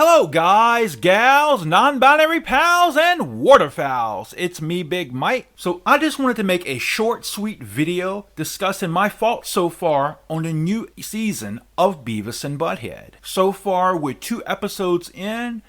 Hello guys, gals, non-binary pals, and waterfowls. It's me, Big Mike. So I just wanted to make a short, sweet video discussing my thoughts so far on the new season of Beavis and Butt-Head. So far, we're 2 episodes in,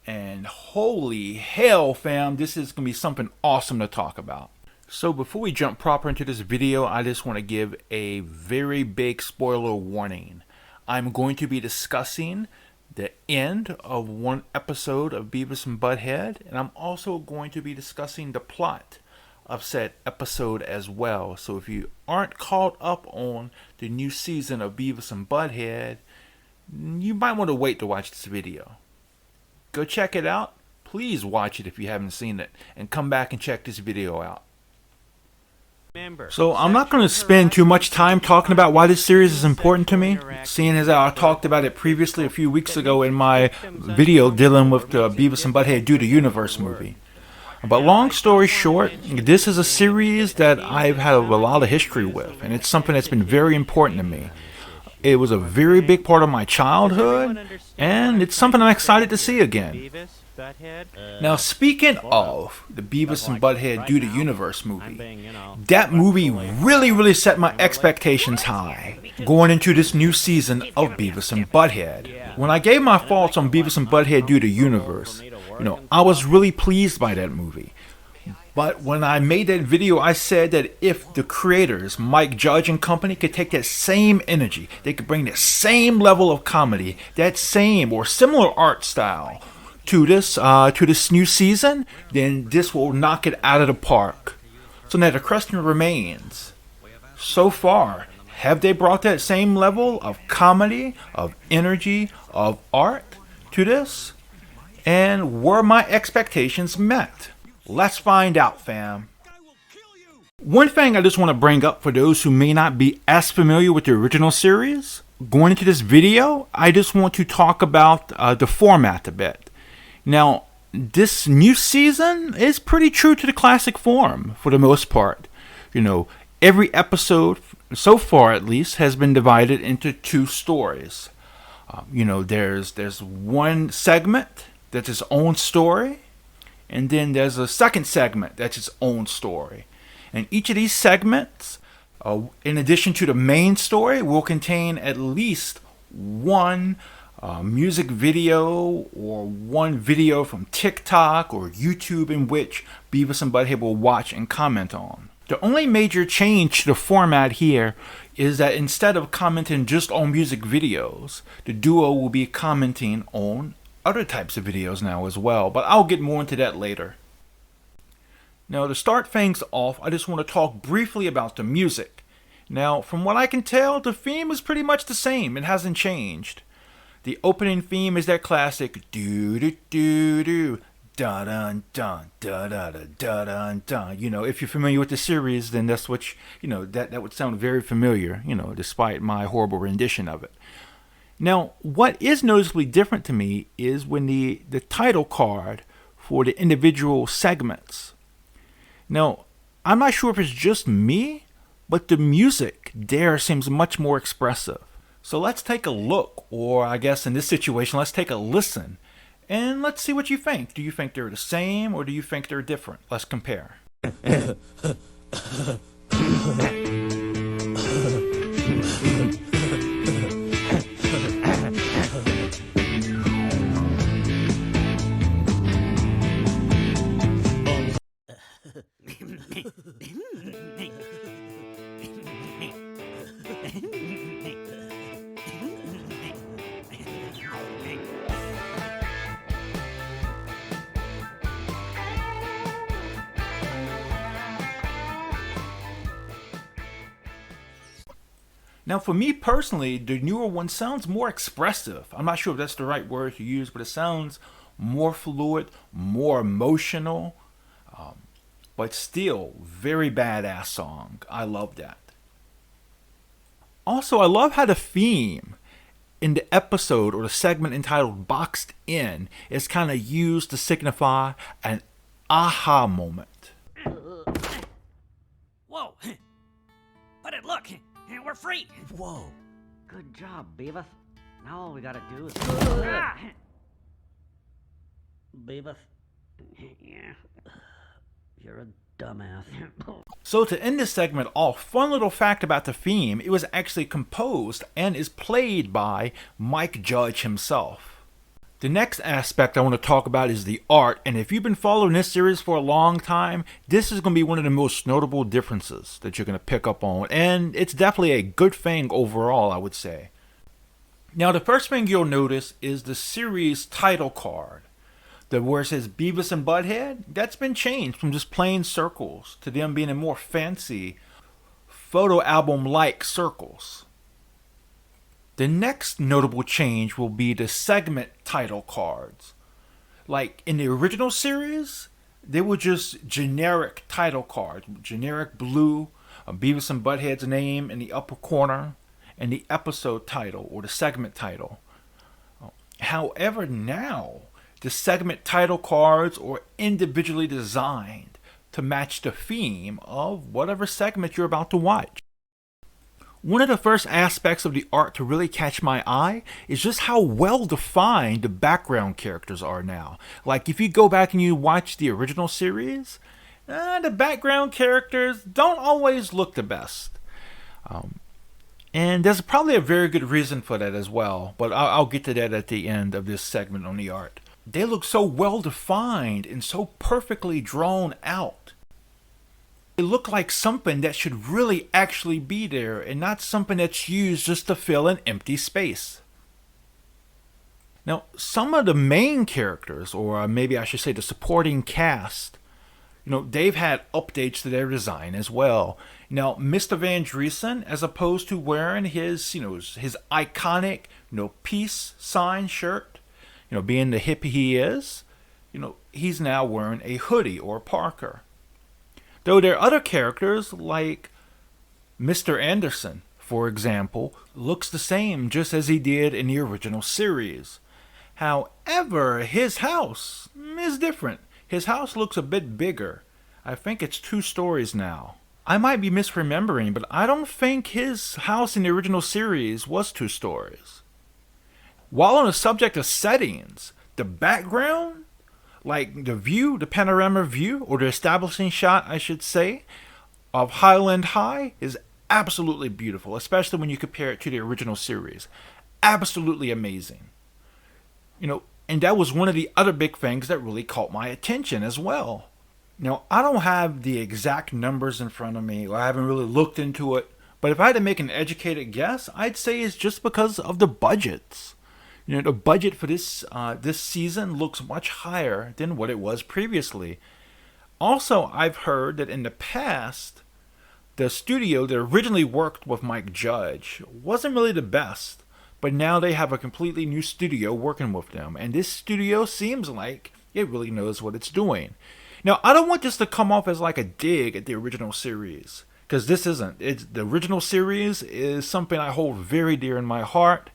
and holy hell fam, this is going to be something awesome to talk about. So before we jump proper into this video, I just want to give a very big spoiler warning. I'm going to be discussing the end of 1 episode of Beavis and Butt-Head, and I'm also going to be discussing the plot of said episode as well. So if you aren't caught up on the new season of Beavis and Butt-Head, you might want to wait to watch this video. Go check it out. Please watch it if you haven't seen it, and come back and check this video out. So I'm not going to spend too much time talking about why this series is important to me, seeing as I talked about it previously a few weeks ago in my video dealing with the Beavis and Butt-Head Do the Universe movie. But long story short, this is a series that I've had a lot of history with, and it's something that's been very important to me. It was a very big part of my childhood, and it's something I'm excited to see again. Now, speaking of the Beavis and Butt-Head Do the Universe movie, that movie really set my expectations high going into this new season of Beavis and Butt-Head. When I gave my thoughts on Beavis and Butt-Head Do the Universe, I was really pleased by that movie. But when I made that video, I said that if the creators, Mike Judge and company, could take that same energy, they could bring that same level of comedy, that same or similar art style to this new season, then this will knock it out of the park. So now the question remains, so far, have they brought that same level of comedy, of energy, of art to this? And were my expectations met? Let's find out, fam. One thing I just want to bring up for those who may not be as familiar with the original series, going into this video, I just want to talk about the format a bit. Now, this new season is pretty true to the classic form for the most part. Every episode, so far at least, has been divided into 2 stories. There's one segment that's its own story, and then there's a second segment that's its own story. And each of these segments, in addition to the main story, will contain at least one music video or one video from TikTok or YouTube in which Beavis and Butt-Head will watch and comment on. The only major change to the format here is that instead of commenting just on music videos, the duo will be commenting on other types of videos now as well, but I'll get more into that later. Now, to start things off, I just want to talk briefly about the music. Now, from what I can tell, the theme is pretty much the same. It hasn't changed. The opening theme is that classic do do do do da dun dun da da da da dun dun. If you're familiar with the series, then that's what that would sound very familiar. Despite my horrible rendition of it. Now, what is noticeably different to me is when the title card for the individual segments. Now, I'm not sure if it's just me, but the music there seems much more expressive. So let's take a look, or I guess in this situation, let's take a listen, and let's see what you think. Do you think they're the same, or do you think they're different? Let's compare. Now, for me personally, the newer one sounds more expressive. I'm not sure if that's the right word to use, but it sounds more fluid, more emotional, but still very badass song. I love that. Also, I love how the theme in the episode or the segment entitled Boxed In is kind of used to signify an aha moment. Whoa! But look, we're free! Whoa. Good job, Beavis. Now all we gotta do is... Beavis? Yeah. You're a dumbass. So to end this segment off, fun little fact about the theme, it was actually composed and is played by Mike Judge himself. The next aspect I want to talk about is the art, and if you've been following this series for a long time, this is going to be one of the most notable differences that you're going to pick up on, and it's definitely a good thing overall, I would say. Now, the first thing you'll notice is the series title card. Where it says Beavis and Butt-Head, that's been changed from just plain circles to them being in more fancy photo album-like circles. The next notable change will be the segment title cards. Like in the original series, they were just generic title cards, generic blue, Beavis and Butt-Head's name in the upper corner, and the episode title or the segment title. However, now the segment title cards are individually designed to match the theme of whatever segment you're about to watch. One of the first aspects of the art to really catch my eye is just how well defined the background characters are now. Like if you go back and you watch the original series, the background characters don't always look the best. And there's probably a very good reason for that as well, but I'll get to that at the end of this segment on the art. They look so well defined and so perfectly drawn out. They look like something that should really actually be there and not something that's used just to fill an empty space. Now, some of the main characters, or maybe I should say the supporting cast, they've had updates to their design as well. Now, Mr. Van Driesen, as opposed to wearing his iconic, peace sign shirt, being the hippie he is, he's now wearing a hoodie or parker. Though there are other characters like Mr. Anderson, for example, looks the same just as he did in the original series. However, his house is different. His house looks a bit bigger. I think it's 2 stories now. I might be misremembering, but I don't think his house in the original series was 2 stories. While on the subject of settings, the background, like the view, the panorama view, or the establishing shot, I should say, of Highland High is absolutely beautiful, especially when you compare it to the original series. Absolutely amazing. And that was one of the other big things that really caught my attention as well. Now, I don't have the exact numbers in front of me, or I haven't really looked into it, but if I had to make an educated guess, I'd say it's just because of the budgets. The budget for this season looks much higher than what it was previously. Also, I've heard that in the past, the studio that originally worked with Mike Judge wasn't really the best, but now they have a completely new studio working with them, and this studio seems like it really knows what it's doing. Now, I don't want this to come off as like a dig at the original series, because this isn't. The original series is something I hold very dear in my heart.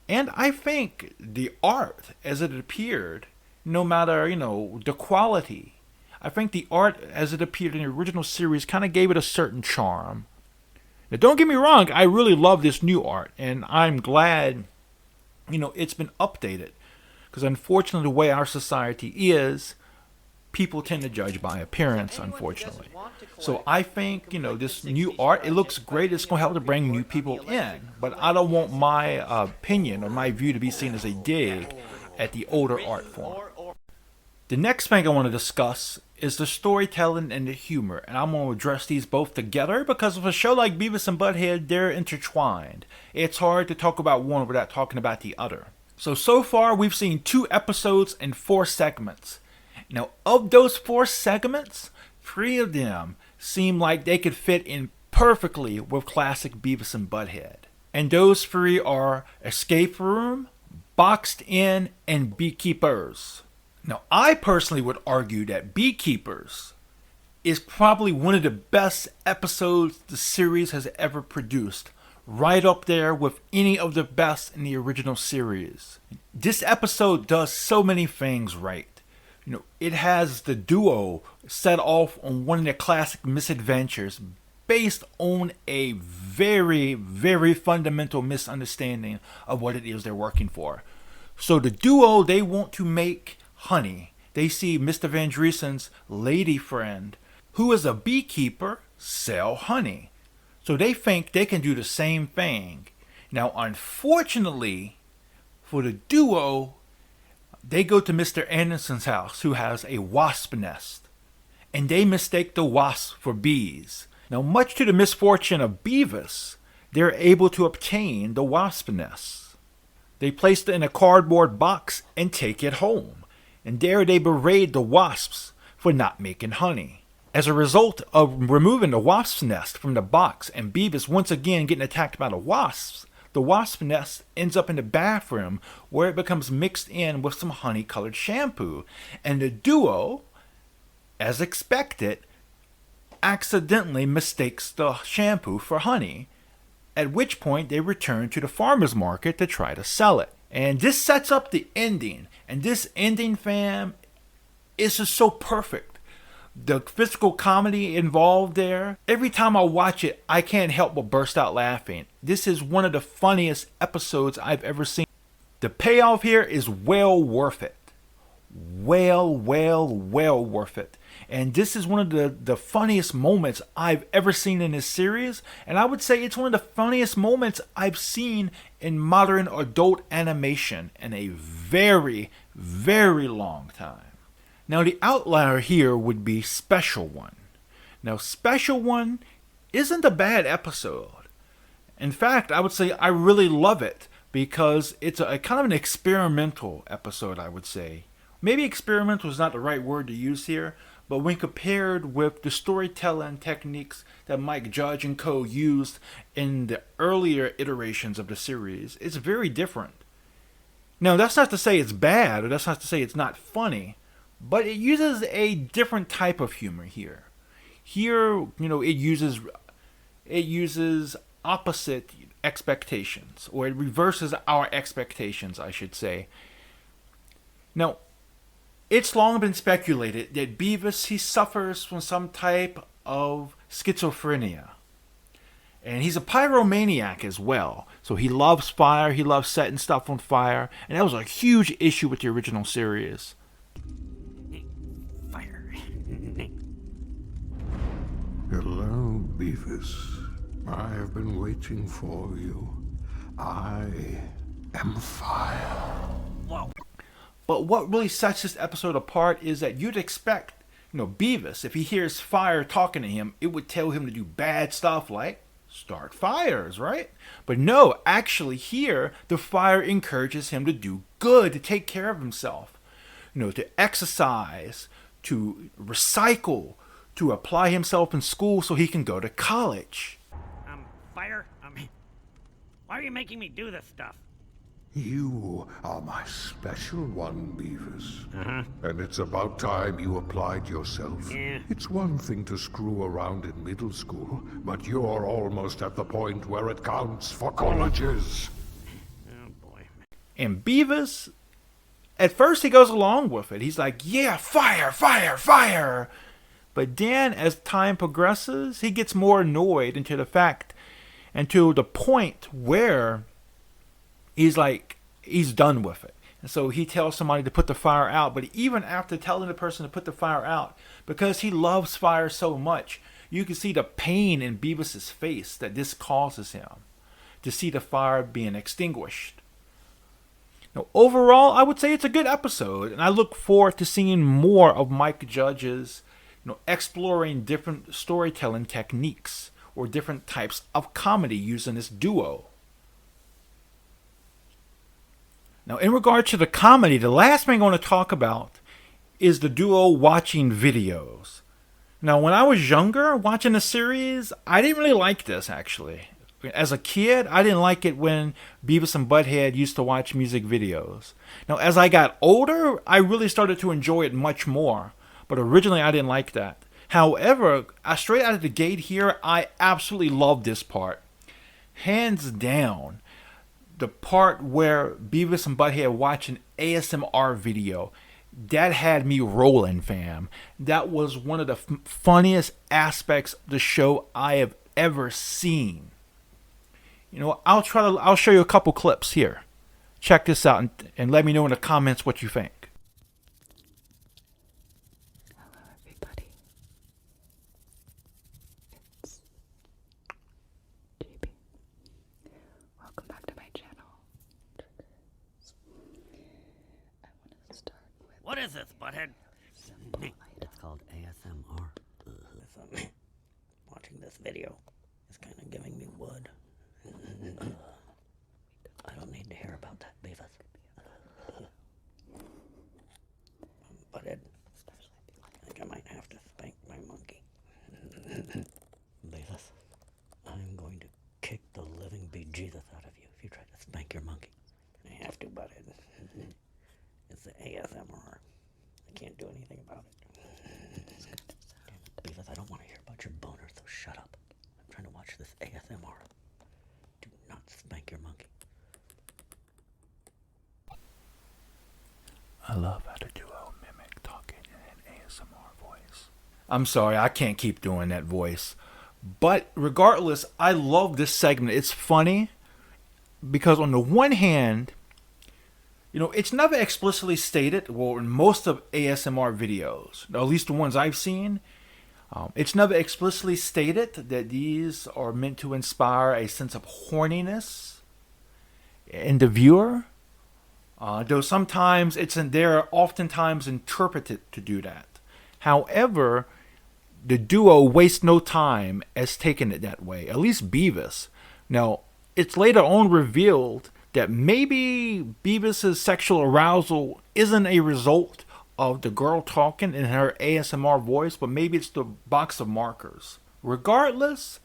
And I think the art as it appeared, no matter, the quality, I think the art as it appeared in the original series kind of gave it a certain charm. Now, don't get me wrong, I really love this new art, and I'm glad, it's been updated. Because unfortunately, the way our society is, people tend to judge by appearance, unfortunately. So I think, this new art, it looks great. It's going to help to bring new people in. But I don't want my opinion or my view to be seen as a dig at the older art form. The next thing I want to discuss is the storytelling and the humor. And I'm going to address these both together because with a show like Beavis and Butt-Head, they're intertwined. It's hard to talk about one without talking about the other. So far, we've seen 2 episodes and 4 segments. Now, of those 4 segments, 3 of them seem like they could fit in perfectly with classic Beavis and Butt-Head. And those 3 are Escape Room, Boxed In, and Beekeepers. Now, I personally would argue that Beekeepers is probably one of the best episodes the series has ever produced. Right up there with any of the best in the original series. This episode does so many things right. It has the duo set off on one of their classic misadventures based on a very, very fundamental misunderstanding of what it is they're working for. So the duo, they want to make honey. They see Mr. Van Driesen's lady friend, who is a beekeeper, sell honey. So they think they can do the same thing. Now, unfortunately, for the duo, they go to Mr. Anderson's house, who has a wasp nest, and they mistake the wasps for bees. Now, much to the misfortune of Beavis, they're able to obtain the wasp nests. They place it in a cardboard box and take it home, and there they berate the wasps for not making honey. As a result of removing the wasp's nest from the box and Beavis once again getting attacked by the wasp nest ends up in the bathroom where it becomes mixed in with some honey-colored shampoo. And the duo, as expected, accidentally mistakes the shampoo for honey, at which point they return to the farmer's market to try to sell it. And this sets up the ending. And this ending, fam, is just so perfect. The physical comedy involved there, every time I watch it, I can't help but burst out laughing. This is one of the funniest episodes I've ever seen. The payoff here is well worth it. Well worth it. And this is one of the funniest moments I've ever seen in this series. And I would say it's one of the funniest moments I've seen in modern adult animation in a very long time. Now, the outlier here would be Special One. Now, Special One isn't a bad episode. In fact, I would say I really love it because it's a kind of an experimental episode, I would say. Maybe experimental is not the right word to use here, but when compared with the storytelling techniques that Mike Judge and co. used in the earlier iterations of the series, it's very different. Now, that's not to say it's bad, or that's not to say it's not funny. But it uses a different type of humor here. Here, it uses opposite expectations, or it reverses our expectations, I should say. Now, it's long been speculated that Beavis, he suffers from some type of schizophrenia. And he's a pyromaniac as well. So he loves fire, he loves setting stuff on fire, and that was a huge issue with the original series. Hello, Beavis. I have been waiting for you. I am fire. Whoa. But what really sets this episode apart is that you'd expect, Beavis, if he hears fire talking to him, it would tell him to do bad stuff like start fires, right? But no, actually here, the fire encourages him to do good, to take care of himself. To exercise, to recycle, to apply himself in school so he can go to college. Fire? Why are you making me do this stuff? You are my special one, Beavis. Uh-huh. And it's about time you applied yourself. Yeah. It's one thing to screw around in middle school, but you're almost at the point where it counts for colleges. Oh, boy. And Beavis, at first he goes along with it. He's like, yeah, fire, fire, fire. But then as time progresses, he gets more annoyed until the point where he's done with it. And so he tells somebody to put the fire out. But even after telling the person to put the fire out, because he loves fire so much, you can see the pain in Beavis's face that this causes him to see the fire being extinguished. Now, overall, I would say it's a good episode, and I look forward to seeing more of Mike Judge's, exploring different storytelling techniques or different types of comedy using this duo. Now, in regard to the comedy, the last thing I want to talk about is the duo watching videos. Now, when I was younger, watching the series, I didn't really like this, actually. As a kid, I didn't like it when Beavis and Butt-Head used to watch music videos. Now, as I got older, I really started to enjoy it much more. But originally, I didn't like that. However, straight out of the gate here, I absolutely love this part. Hands down, the part where Beavis and Butt-Head watch an ASMR video, that had me rolling, fam. That was one of the funniest aspects of the show I have ever seen. I'll show you a couple clips here. Check this out and let me know in the comments what you think. What is this, Butthead? It's called ASMR. Watching this video is kind of giving me wood. I don't need to hear about that, Beavis. Butthead, I think I might have to spank my monkey. Beavis, I'm going to kick the living bejesus out of you if you try to spank your monkey. I have to, Butthead. It's the ASMR. I can't do anything about it. Beavis, I don't want to hear about your boner, so shut up. I'm trying to watch this ASMR. Do not spank your monkey. I love how the duo mimic talking in an ASMR voice. I'm sorry, I can't keep doing that voice. But regardless, I love this segment. It's funny because on the one hand, it's never explicitly stated, well, in most of ASMR videos, at least the ones I've seen, it's never explicitly stated that these are meant to inspire a sense of horniness in the viewer. Though sometimes they're oftentimes interpreted to do that. However, the duo wastes no time as taking it that way, at least Beavis. Now, it's later on revealed that maybe Beavis's sexual arousal isn't a result of the girl talking in her ASMR voice, but maybe it's the box of markers. Regardless,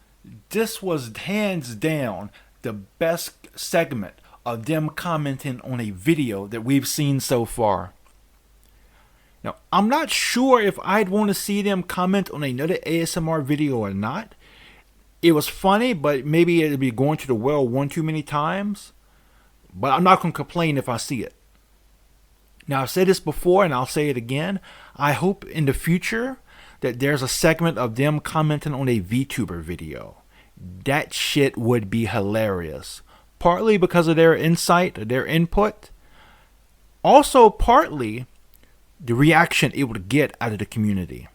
this was hands down the best segment of them commenting on a video that we've seen so far. Now, I'm not sure if I'd want to see them comment on another ASMR video or not. It was funny, but maybe it'd be going to the well one too many times. But I'm not going to complain if I see it. Now, I've said this before and I'll say it again. I hope in the future that there's a segment of them commenting on a VTuber video. That shit would be hilarious. Partly because of their insight, their input. Also, partly the reaction it would get out of the community.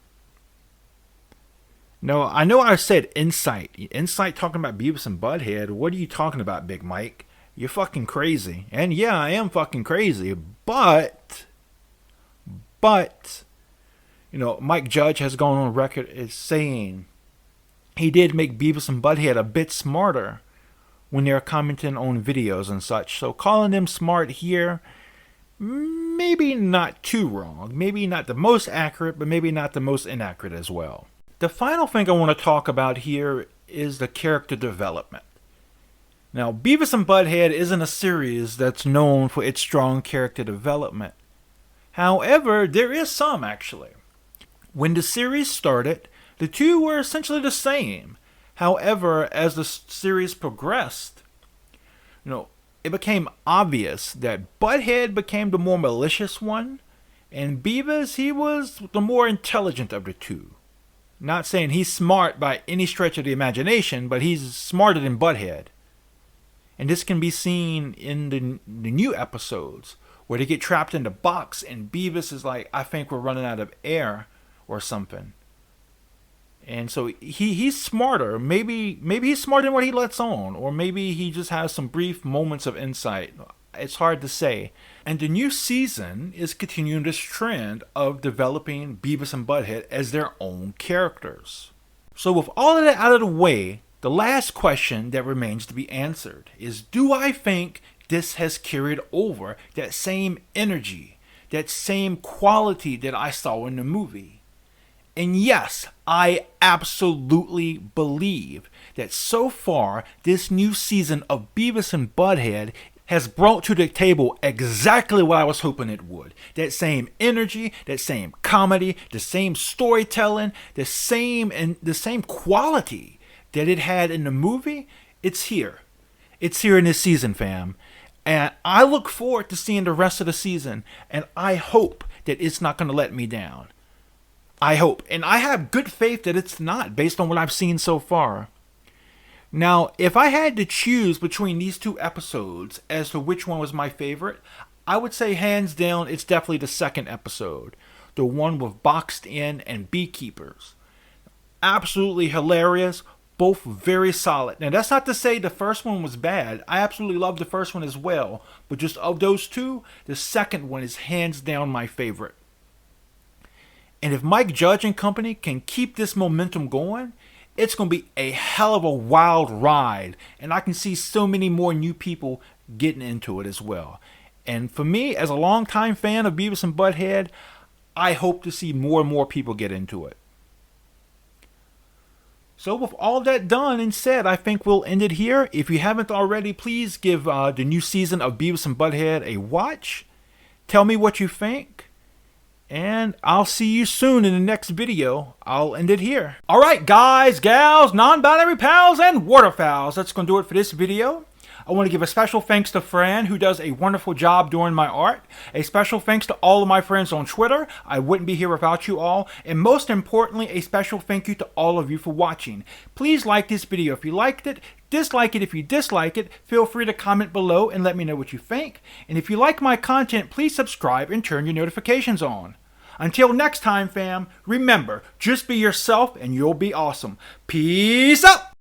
Now, I know I said insight. Insight talking about Beavis and Butt-Head. What are you talking about, Big Mike? You're fucking crazy. And yeah, I am fucking crazy. But, Mike Judge has gone on record as saying he did make Beavis and Butt-Head a bit smarter when they're commenting on videos and such. So calling them smart here, maybe not too wrong. Maybe not the most accurate, but maybe not the most inaccurate as well. The final thing I want to talk about here is the character development. Now, Beavis and Butt-Head isn't a series that's known for its strong character development. However, there is some actually. When the series started, the two were essentially the same. However, as the series progressed, it became obvious that Butt-Head became the more malicious one, and Beavis, he was the more intelligent of the two. Not saying he's smart by any stretch of the imagination, but he's smarter than Butt-Head. And this can be seen in the new episodes where they get trapped in the box and Beavis is like, I think we're running out of air or something. And so he's smarter. Maybe he's smarter than what he lets on. Or maybe he just has some brief moments of insight. It's hard to say. And the new season is continuing this trend of developing Beavis and Butt-Head as their own characters. So with all of that out of the way, the last question that remains to be answered is, do I think this has carried over that same energy, that same quality that I saw in the movie? And yes, I absolutely believe that so far this new season of Beavis and Butt-Head has brought to the table exactly what I was hoping it would. That same energy, that same comedy, the same storytelling, the same quality that it had in the movie. It's here. It's here in this season, fam. And I look forward to seeing the rest of the season, and I hope that it's not going to let me down. I hope. And I have good faith that it's not, based on what I've seen so far. Now, if I had to choose between these two episodes as to which one was my favorite, I would say hands down it's definitely the second episode. The one with Boxed In and Beekeepers. Absolutely hilarious, both very solid. Now, that's not to say the first one was bad. I absolutely love the first one as well. But just of those two, the second one is hands down my favorite. And if Mike Judge and company can keep this momentum going, it's going to be a hell of a wild ride. And I can see so many more new people getting into it as well. And for me, as a longtime fan of Beavis and Butt-Head, I hope to see more and more people get into it. So with all that done and said, I think we'll end it here. If you haven't already, please give the new season of Beavis and Butt-Head a watch. Tell me what you think. And I'll see you soon in the next video. I'll end it here. Alright guys, gals, non-binary pals, and waterfowls. That's going to do it for this video. I want to give a special thanks to Fran, who does a wonderful job doing my art. A special thanks to all of my friends on Twitter. I wouldn't be here without you all. And most importantly, a special thank you to all of you for watching. Please like this video if you liked it. Dislike it if you dislike it. Feel free to comment below and let me know what you think. And if you like my content, please subscribe and turn your notifications on. Until next time, fam, remember, just be yourself and you'll be awesome. Peace out!